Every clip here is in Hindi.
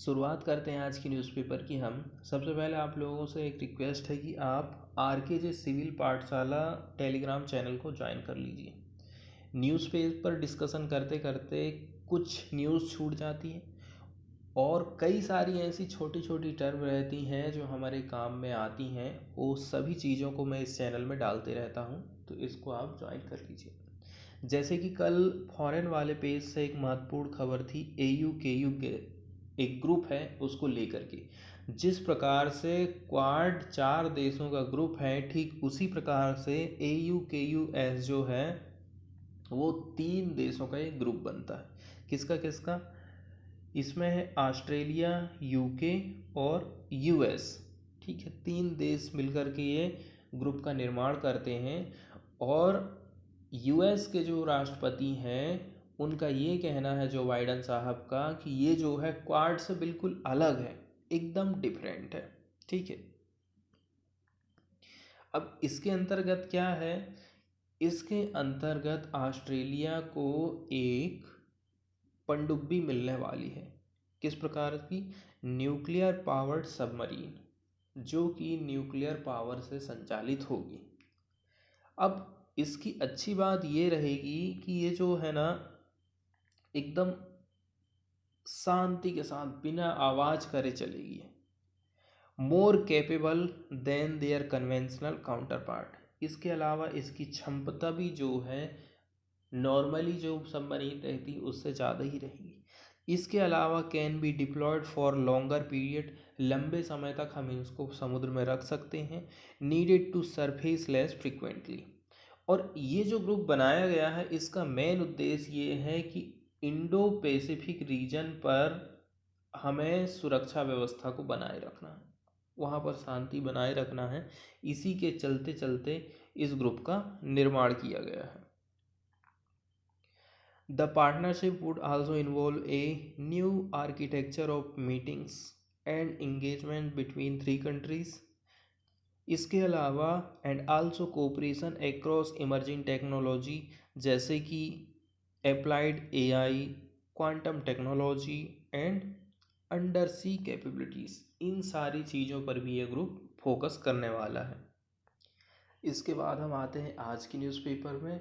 शुरुआत करते हैं आज की न्यूज़पेपर की। हम सबसे पहले आप लोगों से एक रिक्वेस्ट है कि आप आरकेजे सिविल पाठशाला टेलीग्राम चैनल को ज्वाइन कर लीजिए। न्यूज़पेपर डिस्कशन करते करते कुछ न्यूज़ छूट जाती है और कई सारी ऐसी छोटी छोटी टर्म रहती हैं जो हमारे काम में आती हैं। वो सभी चीज़ों को मैं इस चैनल में डालते रहता हूँ, तो इसको आप ज्वाइन कर लीजिए। जैसे कि कल फॉरेन वाले पेज से एक महत्वपूर्ण खबर थी AU KU के एक ग्रुप है उसको लेकर के। जिस प्रकार से क्वाड 4 देशों का ग्रुप है, ठीक उसी प्रकार से AU KUS जो है वो 3 देशों का एक ग्रुप बनता है। किसका किसका? इसमें है ऑस्ट्रेलिया, UK और US। ठीक है, 3 देश मिलकर के ये ग्रुप का निर्माण करते हैं। और US के जो राष्ट्रपति हैं उनका ये कहना है, जो बाइडन साहब का, कि ये जो है क्वाड से बिल्कुल अलग है, एकदम डिफरेंट है। ठीक है, अब इसके अंतर्गत क्या है? इसके अंतर्गत ऑस्ट्रेलिया को एक पनडुब्बी मिलने वाली है। किस प्रकार की? न्यूक्लियर पावर्ड सबमरीन, जो कि न्यूक्लियर पावर से संचालित होगी। अब इसकी अच्छी बात ये रहेगी कि ये जो है ना एकदम शांति के साथ बिना आवाज़ करे चलेगी। More capable than their conventional counterpart. इसके अलावा इसकी क्षमता भी जो है नॉर्मली जो सबमरीन रहती है उससे ज़्यादा ही रहेगी। इसके अलावा can be diploid for longer period, लंबे समय तक हम इसको समुद्र में रख सकते हैं। Needed to surface less frequently. और ये जो ग्रुप बनाया गया है इसका मेन उद्देश्य ये है कि इंडो पैसिफिक रीजन पर हमें सुरक्षा व्यवस्था को बनाए रखना है, वहाँ पर शांति बनाए रखना है। इसी के चलते चलते इस ग्रुप का निर्माण किया गया है। The partnership would also involve a new architecture of meetings and engagement between 3 countries. इसके अलावा and also cooperation across emerging technology, जैसे कि applied AI, quantum technology and under sea capabilities. इन सारी चीज़ों पर भी ये ग्रुप फोकस करने वाला है। इसके बाद हम आते हैं आज की न्यूज़पेपर में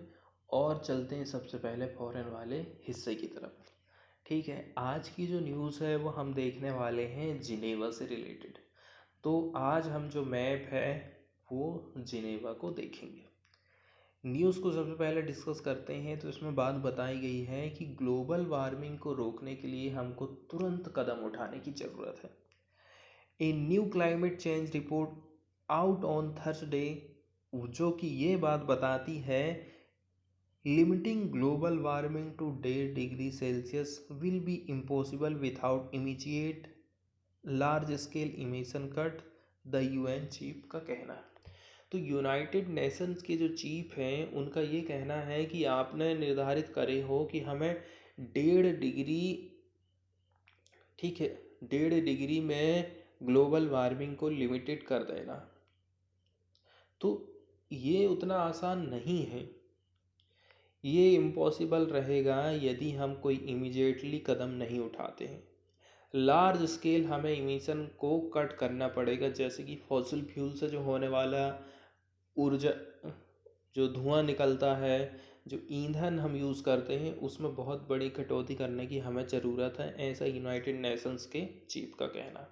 और चलते हैं सबसे पहले फॉरेन वाले हिस्से की तरफ। ठीक है, आज की जो न्यूज़ है वो हम देखने वाले हैं जिनेवा से रिलेटेड। तो आज हम जो मैप है वो जिनेवा को देखेंगे। न्यूज़ को सबसे पहले डिस्कस करते हैं। तो इसमें बात बताई गई है कि ग्लोबल वार्मिंग को रोकने के लिए हमको तुरंत कदम उठाने की ज़रूरत है। A new climate change report out on Thursday, जो कि ये बात बताती है limiting global warming to 1.5 degree Celsius will be impossible without immediate large scale emission cut, the UN chief का कहना है। तो यूनाइटेड नेशंस के जो चीफ हैं उनका ये कहना है कि आपने निर्धारित करे हो कि हमें 1.5 डिग्री, ठीक है, 1.5 डिग्री में ग्लोबल वार्मिंग को लिमिटेड कर देना। तो ये उतना आसान नहीं है, ये इम्पॉसिबल रहेगा यदि हम कोई इमीडिएटली कदम नहीं उठाते हैं। लार्ज स्केल हमें इमिशन को कट करना पड़ेगा, जैसे कि फॉसिल फ्यूल से जो होने वाला ऊर्जा, जो धुआं निकलता है, जो ईंधन हम यूज़ करते हैं, उसमें बहुत बड़ी कटौती करने की हमें ज़रूरत है, ऐसा यूनाइटेड नेशंस के चीफ का कहना।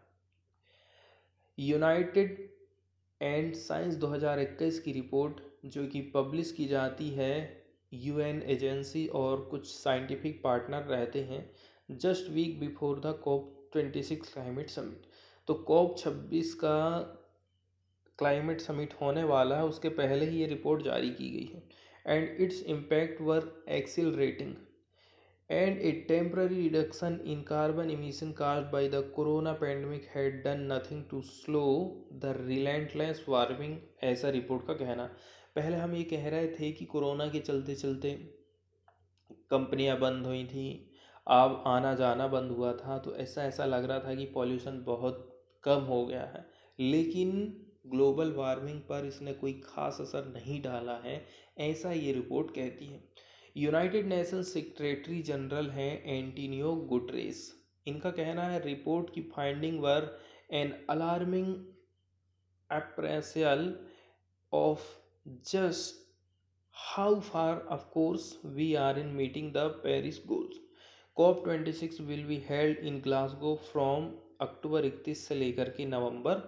यूनाइटेड एंड साइंस 2021 की रिपोर्ट जो कि पब्लिश की जाती है, UN एजेंसी और कुछ साइंटिफिक पार्टनर रहते हैं, just week before the COP26 climate summit. तो COP26 का क्लाइमेट समिट होने वाला है, उसके पहले ही ये रिपोर्ट जारी की गई है। And its impact were accelerating and a temporary reduction in carbon emission caused by the corona pandemic had done nothing to slow the relentless warming, ऐसा रिपोर्ट का कहना। पहले हम ये कह रहे थे कि कोरोना के चलते चलते कंपनियां बंद हुई थी, अब आना जाना बंद हुआ था, तो ऐसा लग रहा था कि पॉल्यूशन बहुत कम हो गया है, लेकिन ग्लोबल वार्मिंग पर इसने कोई खास असर नहीं डाला है, ऐसा ये रिपोर्ट कहती है। यूनाइटेड नेशंस सेक्रेटरी जनरल हैं एंटोनियो गुटरेस, इनका कहना है रिपोर्ट की finding were an alarming appraisal of just how far of course we are in meeting the Paris goals. COP26 will be held in Glasgow from अक्टूबर 31 से लेकर के नवंबर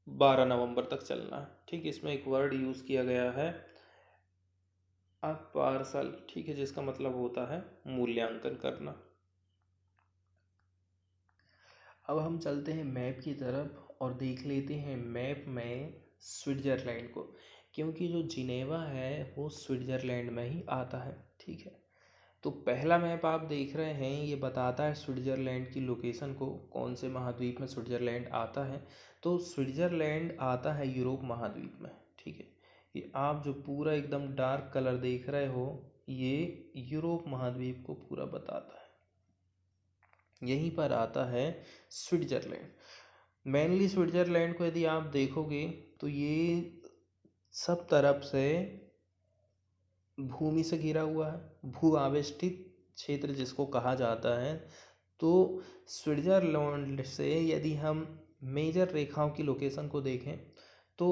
12 नवंबर तक चलना है। ठीक है, इसमें एक वर्ड यूज़ किया गया है अपार्सल, ठीक है, जिसका मतलब होता है मूल्यांकन करना। अब हम चलते हैं मैप की तरफ और देख लेते हैं मैप में स्विट्ज़रलैंड को, क्योंकि जो जिनेवा है वो स्विट्ज़रलैंड में ही आता है। ठीक है, तो पहला मैप आप देख रहे हैं, ये बताता है स्विट्ज़रलैंड की लोकेशन को, कौन से महाद्वीप में स्विट्ज़रलैंड आता है। तो स्विट्ज़रलैंड आता है यूरोप महाद्वीप में। ठीक है, ये आप जो पूरा एकदम डार्क कलर देख रहे हो, ये यूरोप महाद्वीप को पूरा बताता है। यहीं पर आता है स्विट्ज़रलैंड। मेनली स्विट्ज़रलैंड को यदि आप देखोगे तो ये सब तरफ से भूमि से घिरा हुआ है, भू आवेष्टित क्षेत्र जिसको कहा जाता है। तो स्विट्ज़रलैंड से यदि हम मेजर रेखाओं की लोकेशन को देखें तो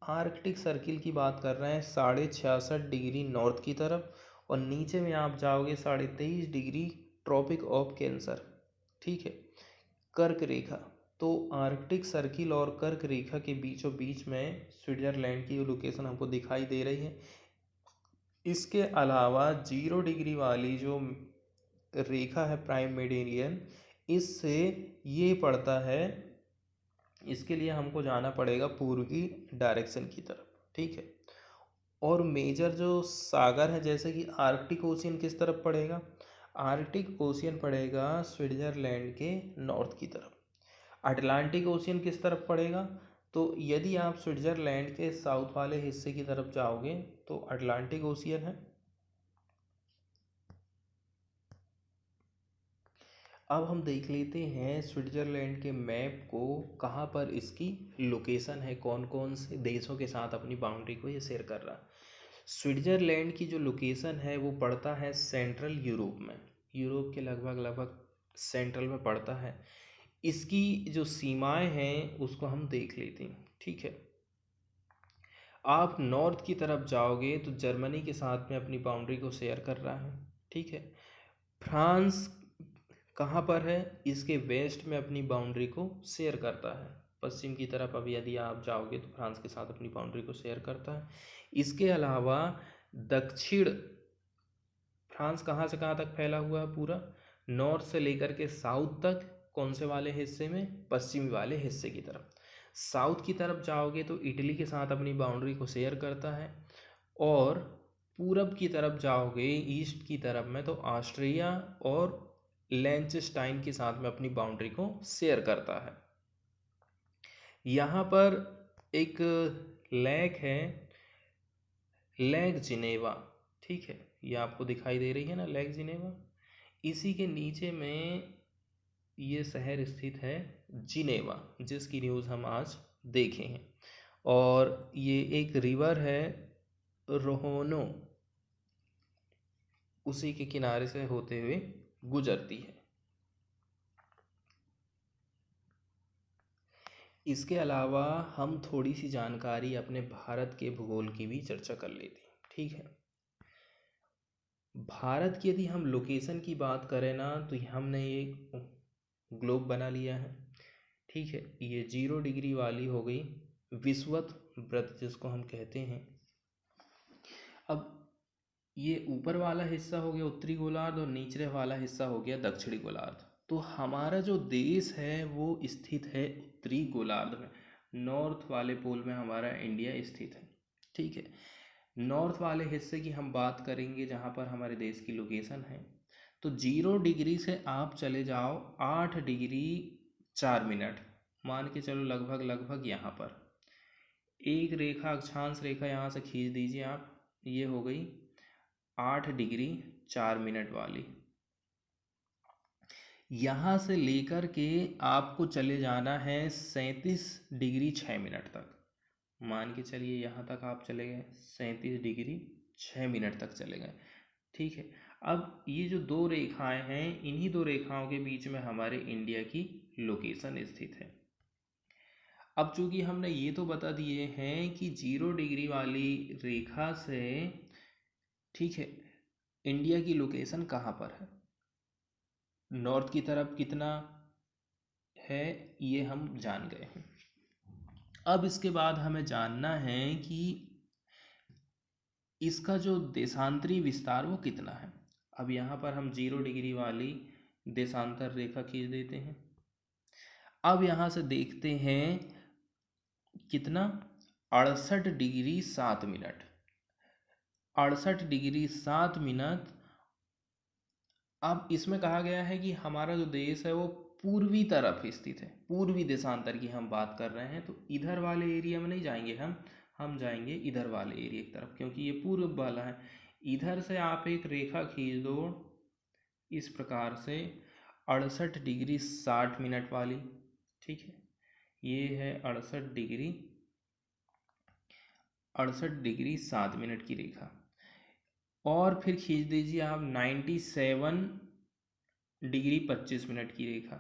आर्कटिक सर्किल की बात कर रहे हैं 66.5 डिग्री नॉर्थ की तरफ, और नीचे में आप जाओगे 23.5 डिग्री ट्रॉपिक ऑफ कैंसर। ठीक है, कर्क रेखा, तो आर्कटिक सर्किल और कर्क रेखा के बीचों बीच में स्विट्ज़रलैंड की लोकेशन हमको दिखाई दे रही है। इसके अलावा 0 डिग्री वाली जो रेखा है प्राइम मेडियन, इससे ये पड़ता है, इसके लिए हमको जाना पड़ेगा पूर्व की डायरेक्शन की तरफ। ठीक है, और मेजर जो सागर है जैसे कि आर्कटिक ओशियन किस तरफ पड़ेगा, आर्कटिक ओशियन पड़ेगा स्विट्ज़रलैंड के नॉर्थ की तरफ। अटलांटिक ओशियन किस तरफ पड़ेगा, तो यदि आप स्विट्ज़रलैंड के साउथ वाले हिस्से की तरफ जाओगे तो अटलांटिक ओशियन है। अब हम देख लेते हैं स्विट्ज़रलैंड के मैप को, कहाँ पर इसकी लोकेशन है, कौन कौन से देशों के साथ अपनी बाउंड्री को ये शेयर कर रहा है। स्विट्ज़रलैंड की जो लोकेशन है वो पड़ता है सेंट्रल यूरोप में, यूरोप के लगभग लगभग सेंट्रल में पड़ता है। इसकी जो सीमाएं हैं उसको हम देख लेते हैं। ठीक है, आप नॉर्थ की तरफ जाओगे तो जर्मनी के साथ में अपनी बाउंड्री को शेयर कर रहा है। ठीक है, फ्रांस कहाँ पर है, इसके वेस्ट में अपनी बाउंड्री को शेयर करता है। पश्चिम की तरफ अब यदि आप जाओगे तो फ्रांस के साथ अपनी बाउंड्री को शेयर करता है। इसके अलावा दक्षिण फ्रांस कहाँ से कहाँ तक फैला हुआ है, पूरा नॉर्थ से लेकर के साउथ तक, कौन से वाले हिस्से में, पश्चिमी वाले हिस्से की तरफ। साउथ की तरफ जाओगे तो इटली के साथ अपनी बाउंड्री को शेयर करता है, और पूरब की तरफ जाओगे ईस्ट की तरफ में तो ऑस्ट्रिया और लेंचस्टाइन के साथ में अपनी बाउंड्री को शेयर करता है। यहाँ पर एक लेक है, लेक जिनेवा। ठीक है, ये आपको दिखाई दे रही है ना लेक जिनेवा, इसी के नीचे में ये शहर स्थित है जिनेवा, जिसकी न्यूज़ हम आज देखे हैं। और ये एक रिवर है रोहोनो, उसी के किनारे से होते हुए गुजरती है। इसके अलावा हम थोड़ी सी जानकारी अपने भारत के भूगोल की भी चर्चा कर लेते हैं। ठीक है, भारत की यदि हम लोकेशन की बात करें ना तो हमने एक ग्लोब बना लिया है। ठीक है, ये 0 डिग्री वाली हो गई विषुवत वृत्त जिसको हम कहते हैं। अब ये ऊपर वाला हिस्सा हो गया उत्तरी गोलार्ध और नीचे वाला हिस्सा हो गया दक्षिणी गोलार्ध। तो हमारा जो देश है वो स्थित है उत्तरी गोलार्ध में, नॉर्थ वाले पोल में हमारा इंडिया स्थित है। ठीक है, नॉर्थ वाले हिस्से की हम बात करेंगे जहाँ पर हमारे देश की लोकेशन है, तो 0 डिग्री से आप चले जाओ 8 डिग्री 4 मिनट, मान के चलो लगभग लगभग यहाँ पर एक रेखा, अक्षांश रेखा यहाँ से खींच दीजिए आप, ये हो गई 8 डिग्री 4 मिनट वाली। यहाँ से लेकर के आपको चले जाना है 37 डिग्री 6 मिनट तक, मान के चलिए यहाँ तक आप चले गए 37 डिग्री 6 मिनट तक चले गए। ठीक है, अब ये जो दो रेखाएं हैं, इन्हीं दो रेखाओं के बीच में हमारे इंडिया की लोकेशन स्थित है। अब चूंकि हमने ये तो बता दिए हैं कि 0 डिग्री वाली रेखा से, ठीक है, इंडिया की लोकेशन कहाँ पर है, नॉर्थ की तरफ कितना है, ये हम जान गए हैं। अब इसके बाद हमें जानना है कि इसका जो देशांतरी विस्तार वो कितना है। अब यहाँ पर हम 0 डिग्री वाली देशांतर रेखा खींच देते हैं। अब यहाँ से देखते हैं कितना, 68 डिग्री 7 मिनट, 68 डिग्री 7 मिनट। अब इसमें कहा गया है कि हमारा जो देश है वो पूर्वी तरफ स्थित है, पूर्वी देशांतर की हम बात कर रहे हैं, तो इधर वाले एरिया में नहीं जाएंगे हम जाएंगे इधर वाले एरिया की तरफ, क्योंकि ये पूर्व वाला है। इधर से आप एक रेखा खींच दो इस प्रकार से, 68 डिग्री 60 मिनट वाली, ठीक है, ये है 68 डिग्री 7 मिनट की रेखा। और फिर खींच दीजिए आप 97 डिग्री 25 मिनट की रेखा।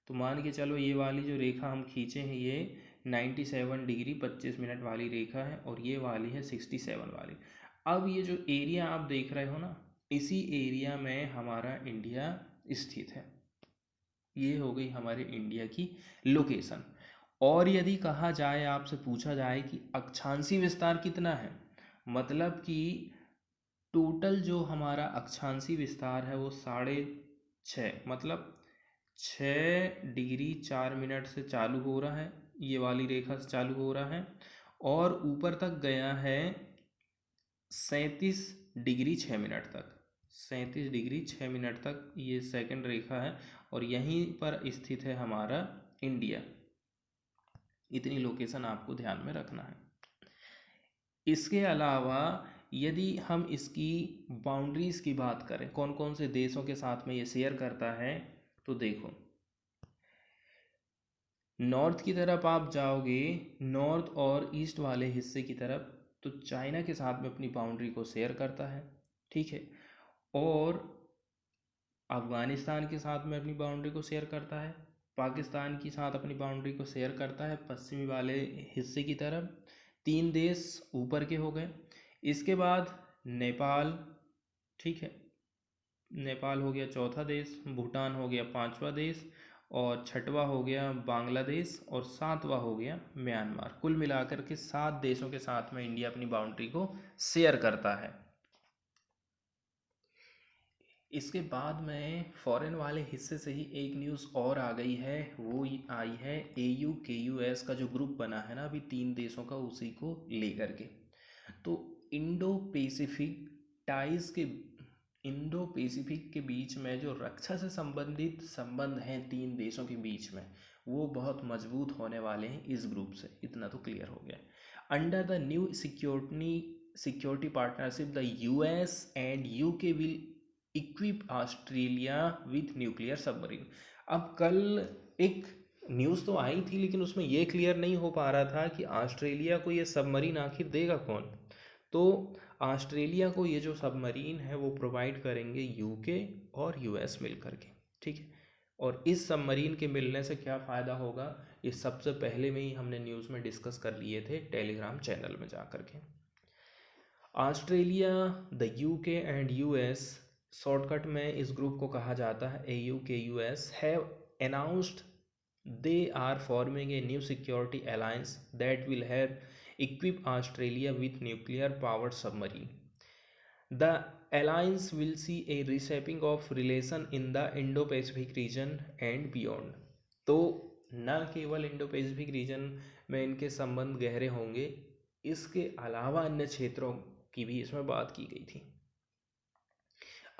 तो मान के चलो ये वाली जो रेखा हम खींचे हैं ये 97 डिग्री 25 मिनट वाली रेखा है, और ये वाली है 67 वाली। अब ये जो एरिया आप देख रहे हो ना, इसी एरिया में हमारा इंडिया स्थित है। ये हो गई हमारे इंडिया की लोकेशन। और यदि कहा जाए, आपसे पूछा जाए कि अक्षांशीय विस्तार कितना है, मतलब कि टोटल जो हमारा अक्षांशीय विस्तार है वो 6.5, मतलब 6 डिग्री 4 मिनट से चालू हो रहा है, ये वाली रेखा से चालू हो रहा है, और ऊपर तक गया है 37 डिग्री 6 मिनट तक, 37 डिग्री 6 मिनट तक ये सेकंड रेखा है, और यहीं पर स्थित है हमारा इंडिया। इतनी लोकेशन आपको ध्यान में रखना है। इसके अलावा यदि हम इसकी बाउंड्रीज की बात करें, कौन कौन से देशों के साथ में ये शेयर करता है, तो देखो नॉर्थ की तरफ आप जाओगे, नॉर्थ और ईस्ट वाले हिस्से की तरफ, तो चाइना के साथ में अपनी बाउंड्री को शेयर करता है, ठीक है, और अफगानिस्तान के साथ में अपनी बाउंड्री को शेयर करता है, पाकिस्तान के साथ अपनी बाउंड्री को शेयर करता है पश्चिमी वाले हिस्से की तरफ। 3 देश ऊपर के हो गए। इसके बाद नेपाल, ठीक है, नेपाल हो गया चौथा देश, भूटान हो गया पांचवा देश, और छठवा हो गया बांग्लादेश, और सातवां हो गया म्यांमार। कुल मिलाकर के 7 देशों के साथ में इंडिया अपनी बाउंड्री को शेयर करता है। इसके बाद में फॉरेन वाले हिस्से से ही एक न्यूज़ और आ गई है, वो आई है AU-KUS का जो ग्रुप बना है ना अभी 3 देशों का, उसी को लेकर के। तो इंडो पैसिफिक के बीच में जो रक्षा से संबंधित संबंध हैं 3 देशों के बीच में, वो बहुत मजबूत होने वाले हैं इस ग्रुप से, इतना तो क्लियर हो गया। Under the new security partnership the US and UK will equip Australia with nuclear submarine. अब कल एक न्यूज़ तो आई थी, लेकिन उसमें यह क्लियर नहीं हो पा रहा था कि ऑस्ट्रेलिया को ये सबमरीन आखिर देगा कौन। तो ऑस्ट्रेलिया को ये जो सबमरीन है वो प्रोवाइड करेंगे UK और US मिल करके, ठीक है। और इस सबमरीन के मिलने से क्या फ़ायदा होगा, ये सबसे पहले में ही हमने न्यूज़ में डिस्कस कर लिए थे टेलीग्राम चैनल में जा कर के। Australia, the UK and US, shortcut में इस ग्रुप को कहा जाता है AU-KUS, have announced they are forming a new security alliance that will help equip Australia with nuclear powered submarine. The alliance will see a reshaping of relation in the Indo-Pacific region and beyond. तो न केवल इंडो पैसिफिक रीजन में इनके संबंध गहरे होंगे, इसके अलावा अन्य क्षेत्रों की भी इसमें बात की गई थी।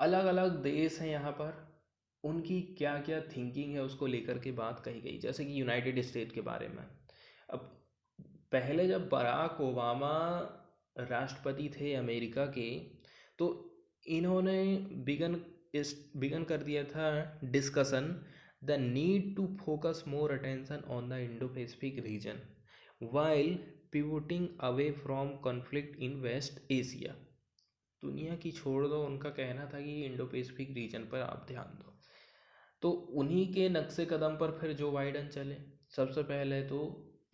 अलग अलग देश हैं यहाँ पर, उनकी क्या क्या थिंकिंग है उसको लेकर के बात कही गई, जैसे कि यूनाइटेड स्टेट के बारे में। अब पहले जब बराक ओबामा राष्ट्रपति थे अमेरिका के, तो इन्होंने बिगन कर दिया था discussion the need to focus more attention on the Indo Pacific region while pivoting away from conflict in West Asia. दुनिया की छोड़ दो, उनका कहना था कि इंडो पैसिफिक रीजन पर आप ध्यान दो। तो उन्हीं के नक्शे कदम पर फिर जो बाइडन चले। सबसे पहले तो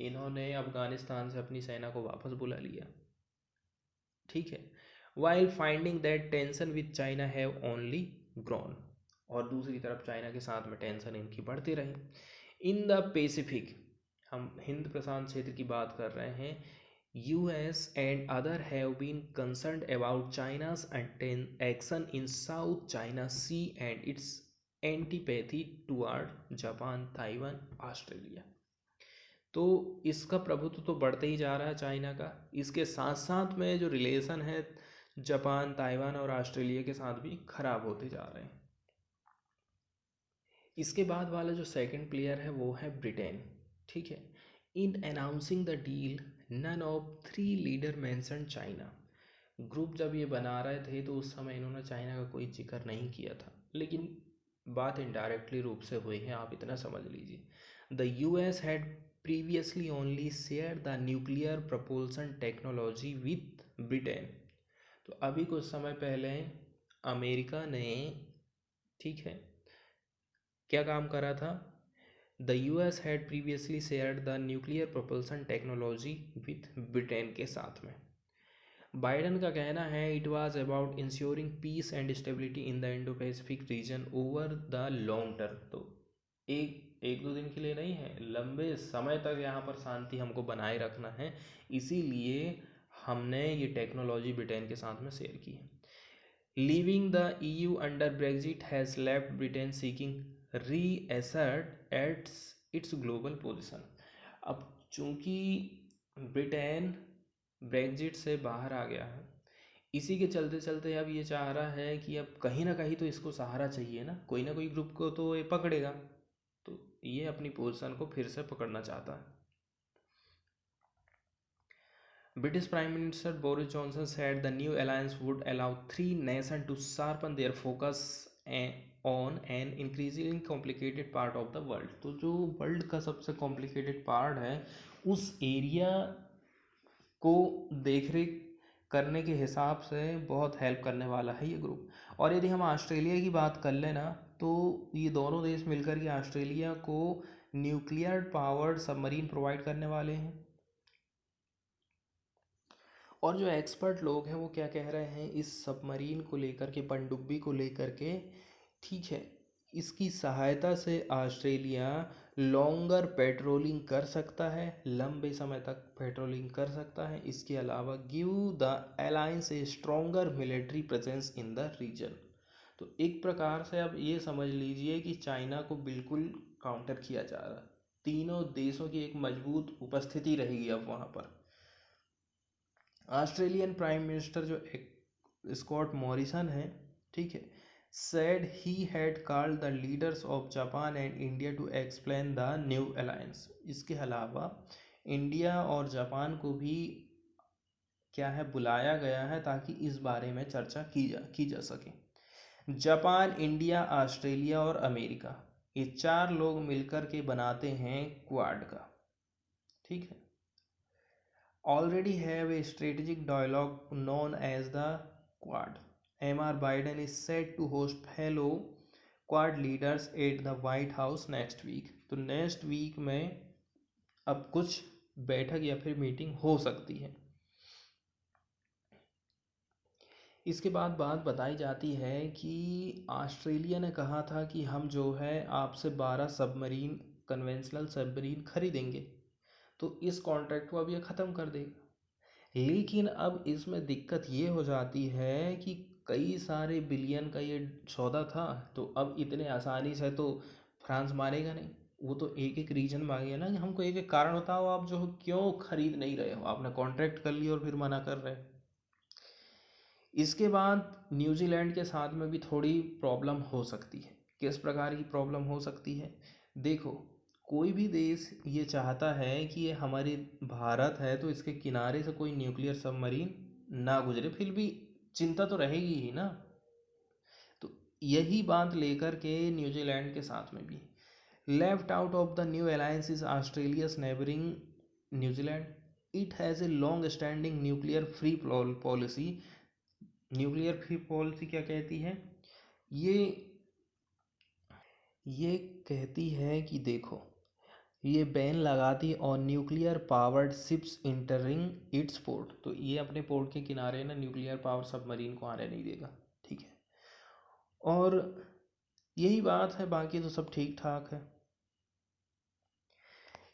इन्होंने अफगानिस्तान से अपनी सेना को वापस बुला लिया, ठीक है, while finding that tension with China have only grown, और दूसरी तरफ चाइना के साथ में टेंशन इनकी बढ़ती रही। इन द पैसिफिक, हम हिंद प्रशांत क्षेत्र की बात कर रहे हैं, US and other have been concerned about China's action in South China Sea and its antipathy toward Japan, Taiwan, Australia। तो इसका प्रभुत्व तो बढ़ते ही जा रहा है चाइना का, इसके साथ साथ में जो रिलेशन है जापान, ताइवान और ऑस्ट्रेलिया के साथ भी खराब होते जा रहे हैं। इसके बाद वाला जो सेकंड प्लेयर है वो है ब्रिटेन, ठीक है। In announcing the deal none of three leader mention China. Group जब ये बना रहे थे तो उस समय इन्होंने चाइना का कोई जिक्र नहीं किया था, लेकिन बात इनडायरेक्टली रूप से हुई है, आप इतना समझ लीजिए। The US had previously only share the nuclear propulsion technology with Britain. तो अभी कुछ समय पहले अमेरिका ने, ठीक है, क्या काम करा था? The US had previously shared the nuclear propulsion technology with Britain के साथ में। बाइडन का कहना है it was about ensuring peace and stability in the Indo Pacific region over the long term. तो एक दो दिन के लिए नहीं है, लंबे समय तक यहाँ पर शांति हमको बनाए रखना है, इसीलिए हमने ये टेक्नोलॉजी ब्रिटेन के साथ में शेयर की है। Leaving the EU under Brexit has left Britain seeking reassert its global position. अब चूंकि ब्रिटेन ब्रेग्जिट से बाहर आ गया है, इसी के चलते चलते अब ये चाह रहा है कि अब कहीं ना कहीं तो इसको सहारा चाहिए ना कोई ग्रुप को तो ये पकड़ेगा, तो ये अपनी पोजीशन को फिर से पकड़ना चाहता है। British Prime Minister Boris Johnson said the new alliance would allow three nations to sharpen their focus on an increasingly complicated part of the world। तो जो वर्ल्ड का सबसे कॉम्प्लिकेटेड पार्ट है उस एरिया को देखरेख करने के हिसाब से बहुत हेल्प करने वाला है ये ग्रुप। और यदि हम ऑस्ट्रेलिया की बात कर लेना तो ये दोनों देश मिलकर के ऑस्ट्रेलिया को न्यूक्लियर पावर्ड सबमरीन प्रोवाइड करने वाले हैं। और जो एक्सपर्ट लोग हैं वो क्या कह रहे हैं इस सबमरीन को लेकर के, पनडुब्बी को लेकर के, ठीक है, इसकी सहायता से ऑस्ट्रेलिया लॉन्गर पेट्रोलिंग कर सकता है, लंबे समय तक पेट्रोलिंग कर सकता है। इसके अलावा give the alliance a stronger military presence in the region. तो एक प्रकार से अब ये समझ लीजिए कि चाइना को बिल्कुल काउंटर किया जा रहा है, तीनों देशों की एक मजबूत उपस्थिति रहेगी अब वहाँ पर। ऑस्ट्रेलियन प्राइम मिनिस्टर जो स्कॉट मॉरिसन है, ठीक है, said he had called the leaders of Japan and India to explain the new alliance। इसके अलावा इंडिया और जापान को भी क्या है बुलाया गया है ताकि इस बारे में चर्चा की जा सके। जापान, इंडिया, ऑस्ट्रेलिया और अमेरिका, ये चार लोग मिलकर के बनाते हैं क्वाड का, ठीक है। already have a strategic dialogue known as the Quad। MR Biden is set to host fellow Quad leaders at the White House next week। तो नेक्स्ट वीक में अब कुछ बैठक या फिर मीटिंग हो सकती है। इसके बाद बात बताई जाती है कि ऑस्ट्रेलिया ने कहा था कि हम जो है आपसे 12 सबमरीन, कन्वेंशनल सबमरीन खरीदेंगे, तो इस कॉन्ट्रैक्ट को अब ये ख़त्म कर देगा। लेकिन अब इसमें दिक्कत ये हो जाती है कि कई सारे बिलियन का ये सौदा था, तो अब इतने आसानी से तो फ्रांस मानेगा नहीं, वो तो एक एक रीजन मांगेगा ना कि हमको एक एक कारण बताओ आप जो क्यों खरीद नहीं रहे हो, आपने कॉन्ट्रैक्ट कर लिया और फिर मना कर रहे। इसके बाद न्यूजीलैंड के साथ में भी थोड़ी प्रॉब्लम हो सकती है। किस प्रकार की प्रॉब्लम हो सकती है? देखो, कोई भी देश ये चाहता है कि ये हमारे भारत है तो इसके किनारे से कोई न्यूक्लियर सबमरीन ना गुजरे, फिर भी चिंता तो रहेगी ही ना। तो यही बात लेकर के न्यूजीलैंड के साथ में भी left out of the new alliance is Australia's neighbouring New Zealand. It has a long standing nuclear free policy nuclear free policy क्या कहती है? ये ये कहती है कि देखो, ये बैन लगाती on nuclear powered ships entering its port. तो ये अपने पोर्ट के किनारे ना न्यूक्लियर पावर सबमरीन को आने नहीं देगा, ठीक है। और यही बात है, बाकी तो सब ठीक ठाक है।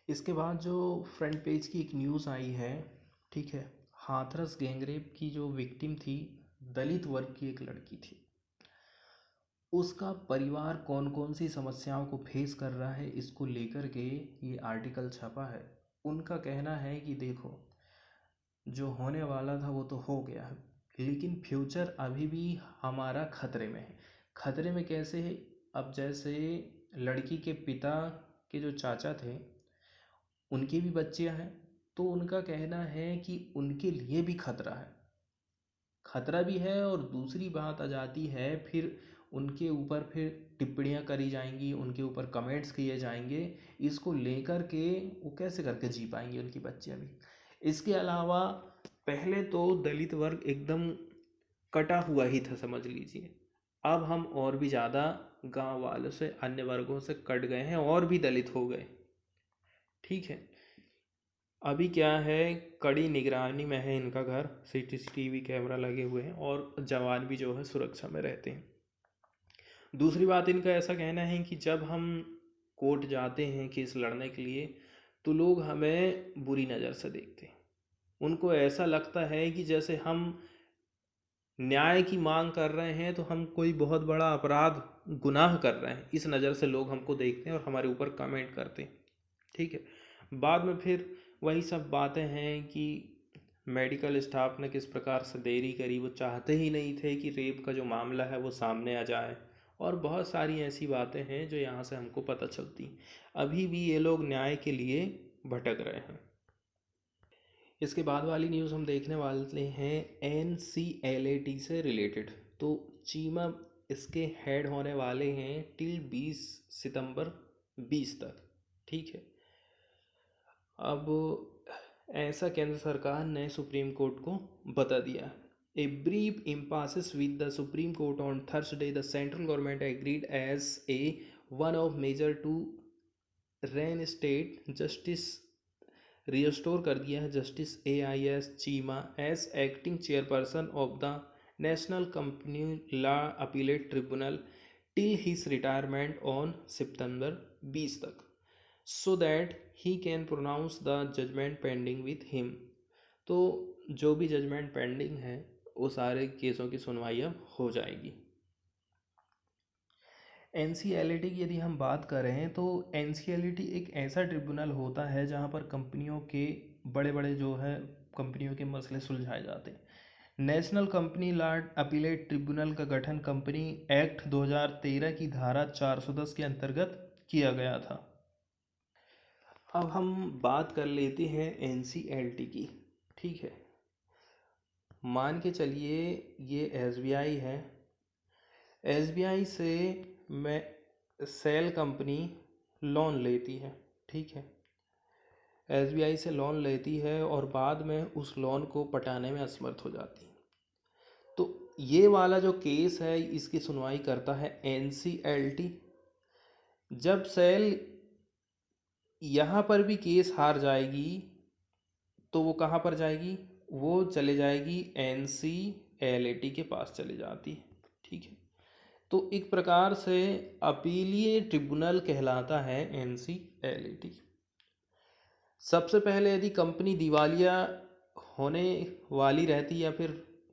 इसके बाद जो फ्रंट पेज की एक न्यूज़ आई है, ठीक है, हाथरस गैंगरेप की जो विक्टिम थी, दलित वर्ग की एक लड़की थी, उसका परिवार कौन कौन सी समस्याओं को फेस कर रहा है, इसको लेकर के ये आर्टिकल छपा है। उनका कहना है कि देखो, जो होने वाला था वो तो हो गया है, लेकिन फ्यूचर अभी भी हमारा खतरे में है। खतरे में कैसे है? अब जैसे लड़की के पिता के जो चाचा थे, उनकी भी बच्चियां हैं, तो उनका कहना है कि उनके लिए भी खतरा है, खतरा भी है। और दूसरी बात आ जाती है, फिर उनके ऊपर फिर टिप्पणियां करी जाएंगी, उनके ऊपर कमेंट्स किए जाएंगे, इसको लेकर के वो कैसे करके जी पाएंगी उनकी बच्चियां भी। इसके अलावा पहले तो दलित वर्ग एकदम कटा हुआ ही था, समझ लीजिए। अब हम और भी ज़्यादा गांव वालों से, अन्य वर्गों से कट गए हैं और भी दलित हो गए, ठीक है। अभी क्या है, कड़ी निगरानी में है इनका घर, सीसीटीवी कैमरा लगे हुए हैं और जवान भी जो है सुरक्षा में रहते हैं। दूसरी बात, इनका ऐसा कहना है कि जब हम कोर्ट जाते हैं केस लड़ने के लिए, तो लोग हमें बुरी नज़र से देखते हैं। उनको ऐसा लगता है कि जैसे हम न्याय की मांग कर रहे हैं, तो हम कोई बहुत बड़ा अपराध, गुनाह कर रहे हैं, इस नज़र से लोग हमको देखते हैं और हमारे ऊपर कमेंट करते हैं, ठीक है। बाद में फिर वही सब बातें हैं कि मेडिकल स्टाफ ने किस प्रकार से देरी करी, वो चाहते ही नहीं थे कि रेप का जो मामला है वो सामने आ जाए, और बहुत सारी ऐसी बातें हैं जो यहाँ से हमको पता चलती। अभी भी ये लोग न्याय के लिए भटक रहे हैं। इसके बाद वाली न्यूज़ हम देखने वाले हैं NCLAT से रिलेटेड। तो चीमा इसके हेड होने वाले हैं टिल 20 सितंबर 20 तक, ठीक है। अब ऐसा केंद्र सरकार ने सुप्रीम कोर्ट को बता दिया। A brief impasses with the Supreme Court on Thursday, the central government agreed as a one of measure to reinstate justice, restore कर दिया है justice AIS Cheema as acting chairperson of the national company law appellate tribunal till his retirement on September 20 तक, so that he can pronounce the judgment pending with him. तो जो भी जजमेंट पेंडिंग है, वो सारे केसों की सुनवाई अब हो जाएगी। NCLAT की यदि हम बात करें, तो NCLAT एक ऐसा ट्रिब्यूनल होता है जहाँ पर कंपनियों के बड़े बड़े जो है कंपनियों के मसले सुलझाए जाते हैं। National company law appellate tribunal का गठन कंपनी एक्ट 2013 की धारा 410 के अंतर्गत किया गया था। अब हम बात कर लेते हैं NCLT की, ठीक है। मान के चलिए ये SBI है, SBI से मैं सेल कंपनी लोन लेती है, ठीक है। SBI से लोन लेती है और बाद में उस लोन को पटाने में असमर्थ हो जाती है। तो ये वाला जो केस है, इसकी सुनवाई करता है NCLT। जब सेल यहाँ पर भी केस हार जाएगी, तो वो कहाँ पर जाएगी? वो चले जाएगी NCLAT के पास चले जाती है, ठीक है। तो एक प्रकार से अपीलीय ट्रिब्यूनल कहलाता है NCLAT। सबसे पहले यदि कंपनी दिवालिया होने वाली रहती या फिर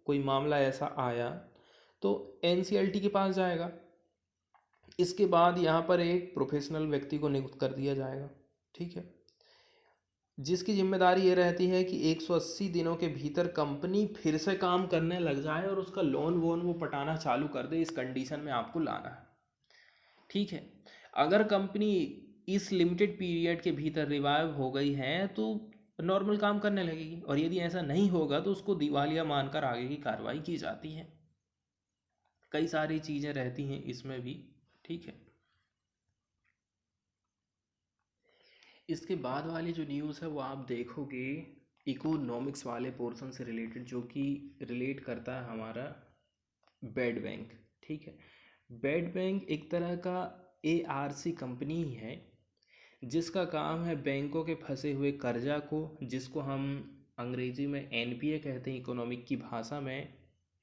कोई मामला ऐसा आया, तो NCLT के पास जाएगा। इसके बाद यहाँ पर एक प्रोफेशनल व्यक्ति को नियुक्त कर दिया जाएगा, ठीक है, जिसकी जिम्मेदारी ये रहती है कि 180 दिनों के भीतर कंपनी फिर से काम करने लग जाए और उसका लोन वोन वो पटाना चालू कर दे, इस कंडीशन में आपको लाना है, ठीक है। अगर कंपनी इस लिमिटेड पीरियड के भीतर रिवाइव हो गई है, तो नॉर्मल काम करने लगेगी, और यदि ऐसा नहीं होगा तो उसको दिवालिया मानकर आगे की कार्रवाई की जाती है। कई सारी चीज़ें रहती हैं इसमें भी, ठीक है। इसके बाद वाली जो न्यूज़ है वो आप देखोगे इकोनॉमिक्स वाले पोर्शन से रिलेटेड, जो कि रिलेट करता है हमारा बेड बैंक, ठीक है। बेड बैंक एक तरह का ARC कंपनी ही है जिसका काम है बैंकों के फंसे हुए कर्जा को, जिसको हम अंग्रेजी में NPA कहते हैं, इकोनॉमिक की भाषा में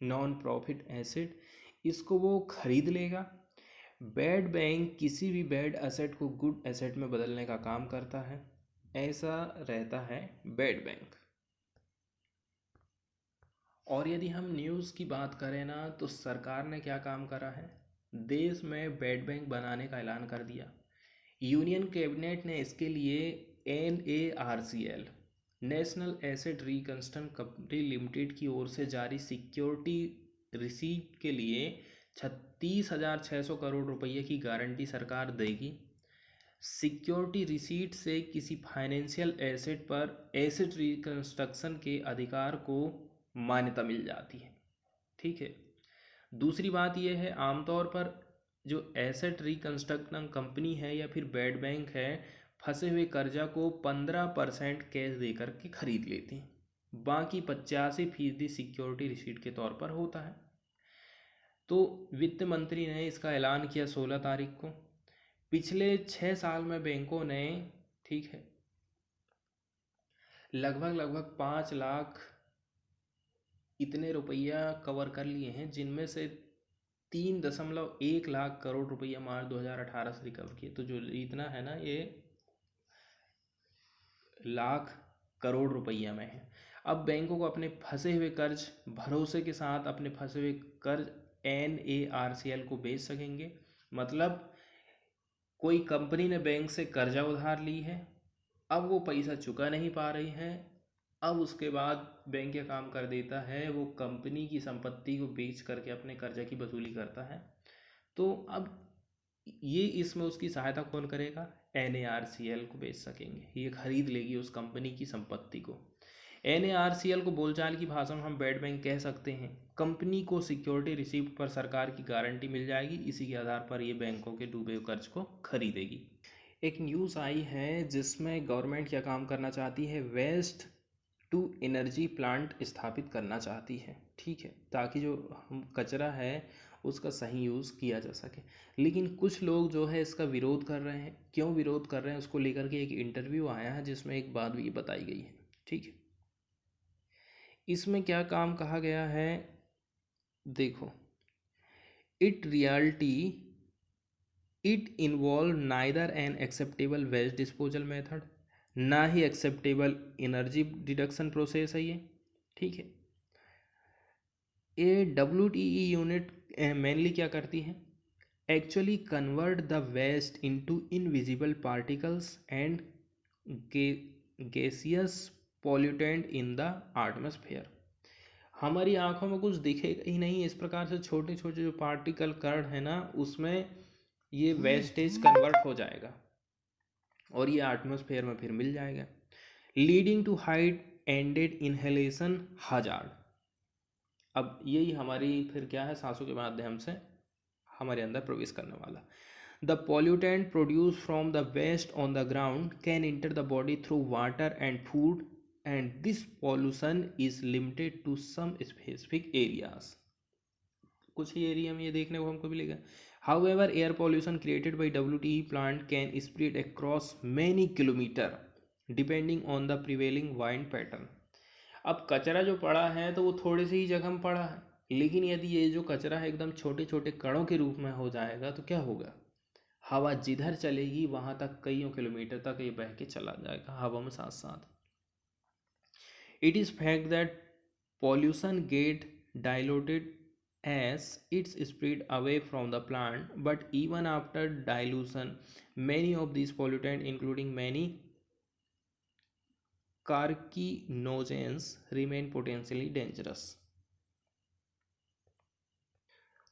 नॉन प्रॉफिट एसेट, इसको वो खरीद लेगा। बैड बैंक किसी भी बैड एसेट को गुड एसेट में बदलने का काम करता है, ऐसा रहता है बैड बैंक। और यदि हम न्यूज़ की बात करें ना, तो सरकार ने क्या काम करा है, देश में बैड बैंक बनाने का ऐलान कर दिया। यूनियन कैबिनेट ने इसके लिए NARCL, national asset reconstruction company limited की ओर से जारी सिक्योरिटी रिसीट के लिए 36,600 करोड़ रुपये की गारंटी सरकार देगी। सिक्योरिटी रिसीट से किसी फाइनेंशियल एसेट पर एसेट रिकंस्ट्रक्शन के अधिकार को मान्यता मिल जाती है, ठीक है। दूसरी बात यह है, आमतौर पर जो एसेट रिकंस्ट्रक्शन कंपनी है या फिर बैड बैंक है, फंसे हुए कर्जा को 15% कैश देकर के खरीद लेती हैं, बाकी 85% सिक्योरिटी रिसीट के तौर पर होता है। तो वित्त मंत्री ने इसका ऐलान किया 16 तारीख को। पिछले 6 साल में बैंकों ने, ठीक है, लगभग 5 लाख इतने रुपया कवर कर लिए हैं, जिनमें से 3.1 लाख करोड़ रुपया मार्च 2018 से रिकवर किए। तो जो इतना है ना, ये लाख करोड़ रुपया में है। अब बैंकों को अपने फंसे हुए कर्ज भरोसे के साथ अपने फंसे हुए कर्ज NARCL को बेच सकेंगे। मतलब कोई कंपनी ने बैंक से कर्जा उधार ली है, अब वो पैसा चुका नहीं पा रही है, अब उसके बाद बैंक क्या काम कर देता है, वो कंपनी की संपत्ति को बेच करके अपने कर्जा की वसूली करता है। तो अब ये इसमें उसकी सहायता कौन करेगा, NARCL को बेच सकेंगे, ये खरीद लेगी उस कंपनी की संपत्ति को। NARCL को बोलचाल की भाषा में हम बैड बैंक कह सकते हैं। कंपनी को सिक्योरिटी रिसीप्ट पर सरकार की गारंटी मिल जाएगी, इसी के आधार पर ये बैंकों के डूबे हुए कर्ज को खरीदेगी। एक न्यूज़ आई है जिसमें गवर्नमेंट क्या काम करना चाहती है, वेस्ट टू एनर्जी प्लांट स्थापित करना चाहती है, ठीक है, ताकि जो हम कचरा है उसका सही यूज़ किया जा सके। लेकिन कुछ लोग जो है इसका विरोध कर रहे हैं। क्यों विरोध कर रहे हैं उसको लेकर के एक इंटरव्यू आया है जिसमें एक बात भी बताई गई है, ठीक है। इसमें क्या काम कहा गया है, देखो, it reality it involve neither an acceptable waste disposal method, ना ही एक्सेप्टेबल एनर्जी डिडक्शन प्रोसेस है ये, ठीक है। ये WTE यूनिट मेनली क्या करती है, actually convert the waste into invisible particles and gaseous pollutant in the atmosphere. हमारी आंखों में कुछ दिखेगा ही नहीं, इस प्रकार से छोटे छोटे जो पार्टिकल कण है ना, उसमें ये वेस्टेज कन्वर्ट हो जाएगा और ये एटमॉस्फेयर में फिर मिल जाएगा, leading to heightened inhalation hazard. अब यही हमारी फिर क्या है, सांसों के माध्यम से हमारे अंदर प्रवेश करने वाला। The pollutant produce from the waste on the ground can enter the body through water and food and this pollution is limited to some specific areas. कुछ ही एरिया में ये देखने को हमको मिलेगा। However, air pollution created by WTE plant can spread across many kilometer depending on the prevailing wind pattern। अब कचरा जो पड़ा है तो वो थोड़े से ही जगह में पड़ा है, लेकिन यदि ये जो कचरा है एकदम छोटे छोटे कणों के रूप में हो जाएगा तो क्या होगा, हवा जिधर चलेगी वहां तक कईयों किलोमीटर तक ये बह के चला जाएगा हवा में साथ साथ। It is fact that pollution get diluted as it's spread away from the plant, but even after dilution many of these pollutants including many carcinogens remain potentially dangerous।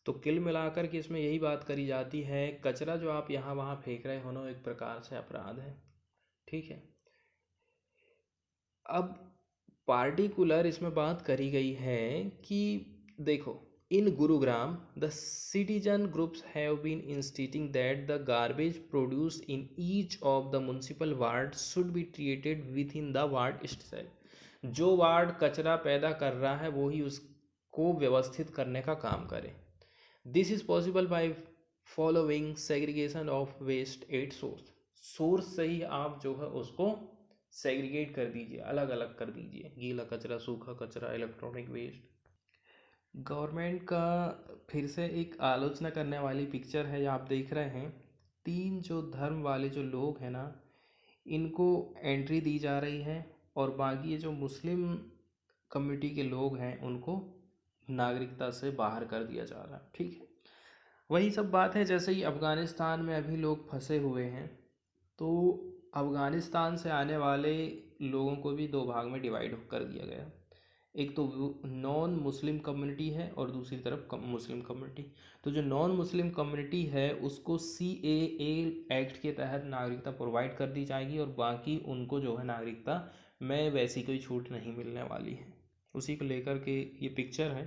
तो किल मिलाकर के इसमें यही बात करी जाती है, कचरा जो आप यहाँ वहाँ फेंक रहे हो ना, एक प्रकार से अपराध है, ठीक है। अब पार्टिकुलर इसमें बात करी गई है कि देखो, in Gurugram the citizen groups have been insisting that the garbage produced in each of the municipal wards should be treated within the ward itself। जो वार्ड कचरा पैदा कर रहा है वो ही को व्यवस्थित करने का काम करे। This is possible by following segregation of waste at source. Source से ही आप जो है उसको सेग्रीगेट कर दीजिए, अलग अलग कर दीजिए, गीला कचरा, सूखा कचरा, इलेक्ट्रॉनिक वेस्ट। गवर्नमेंट का फिर से एक आलोचना करने वाली पिक्चर है, आप देख रहे हैं। 3 जो धर्म वाले जो लोग हैं ना, इनको एंट्री दी जा रही है, और बाकी ये जो मुस्लिम कम्युनिटी के लोग हैं उनको नागरिकता से बाहर कर दिया जा रहा है। ठीक है, वही सब बात है जैसे ही अफ़गानिस्तान में अभी लोग फंसे हुए हैं, तो अफ़गानिस्तान से आने वाले लोगों को भी 2 भाग में डिवाइड कर दिया गया। एक तो नॉन मुस्लिम कम्युनिटी है और दूसरी तरफ मुस्लिम कम्युनिटी। तो जो नॉन मुस्लिम कम्युनिटी है उसको CAA एक्ट के तहत नागरिकता प्रोवाइड कर दी जाएगी, और बाकी उनको जो है नागरिकता में वैसी कोई छूट नहीं मिलने वाली है। उसी को लेकर के ये पिक्चर है।